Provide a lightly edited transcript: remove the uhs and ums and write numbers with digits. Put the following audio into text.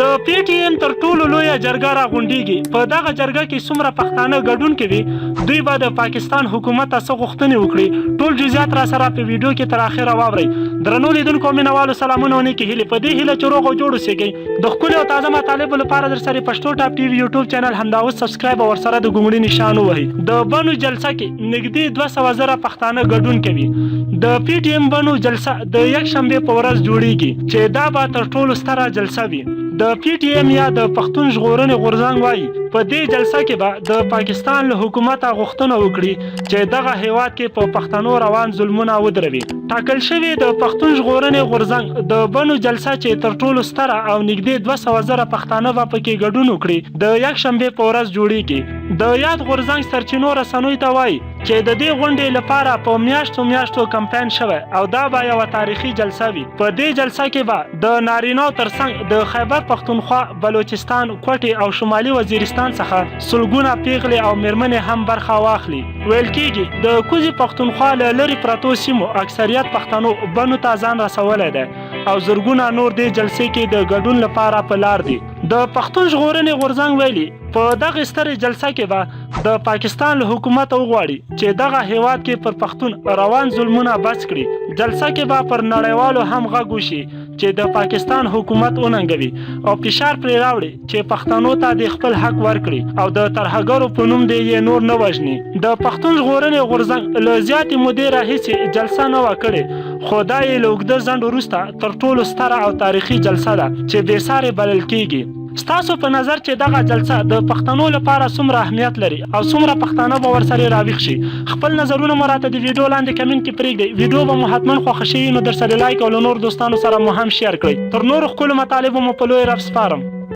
د پی ټی ایم تر ټولو لویه جرګه راغونډیږي. په دغه جرګه کې څومره پښتانه ګډون کوي دوی به د پاکستان حکومت څخه غوښتنې وکړي. ټول جزئیات را سره په ویډیو کې تر اخره واورئ. درنو لیدونکو مینوالو سلامونه ونیکې هیلې په دې هیله چې روغ او جوړ اوسئ. د ښکلي او تازه مطالبو لپاره در سره پښتو ټاپ ټي وي یوټیوب چینل همدا اوس سبسکرایب او ورسره د ګونګړي نشان ووهئ. د بنو جلسه کې نږدې 200 زره پښتانه ګډون کوي. د پی ټی ایم بنو جلسه د یکشنبې په ورځ جوړیږي چې دا به تر ټولو ستره جلسه وي. د پی ټی ایم یا د پښتون ژغورنې غورځنګ وایي په دې جلسه کې به د پاکستان له حکومته غوښتنه وکړي چې دغه هیواد کې په پښتنو روان ظلمونه ودروي. ټاکل شوی د پښتون ژغورنې غورځنګ د بنو جلسه چې تر ټولو ستره او نږدې 200 زره پښتانه به پکې ګډون وکړي د یکشنبې په ورځ جوړیږي. د یاد غورځنګ سرچینو رسنیو ته وایي چې د دې غونډې لپاره په میاشتو کمپاین شوی او دا به یوه تاریخي جلسه وي. په دې جلسه کې به د نارینه‌و ترڅنګ د خیبر پښتونخوا، بلوچستان، کوټې او شمالي وزیرستان څخه سلګونه پیغلې او میرمنې هم برخه واخلي. ویل کېږي د کوزي پښتونخوا له لرې پرتو سیمو اکثریت پښتنو بنو ته ځان رسولی دی او زرګونه نور دې جلسې کې د ګډون لپاره په لار دي. د پښتون ژغورنې غورځنګ ویلي په دغه سترې جلسه کې به د پاکستان له حکومت وغواړي چې دغه هیواد کې پر پښتون روان ظلمونه بس کړي. جلسه کې به پر نړیوالو هم غږ وشي چې د پاکستان حکومت وننګوي او فشار پرې راوړي چې پښتنو ته د خپل حق ورکړي او د ترهګرو په نوم دې یې نور نه وژني. د پښتون ژغورنې غورځنګ له زیاتې مودې راهیسې جلسه نه وه کړې، خو دا یې له اوږده ځنډ وروسته تر ټولو ستره او تاریخي جلسه ده چې بېسارې بلل کېږي. ستاسو په نظر چې دغه جلسه د پښتنو لپاره څومره اهمیت لري او څومره پښتانه به ورسره راویښ شي؟ خپل نظرونه مو راته د ویډیو لاندې کمنټ کې پرېږدئ. ویډیو به مو حتما خوښه شوي نو در سره لایک او له نورو دوستانو سره مو هم شیر کړئ. تر نورو ښکلو مطالبو مو په لوی رب سپارم.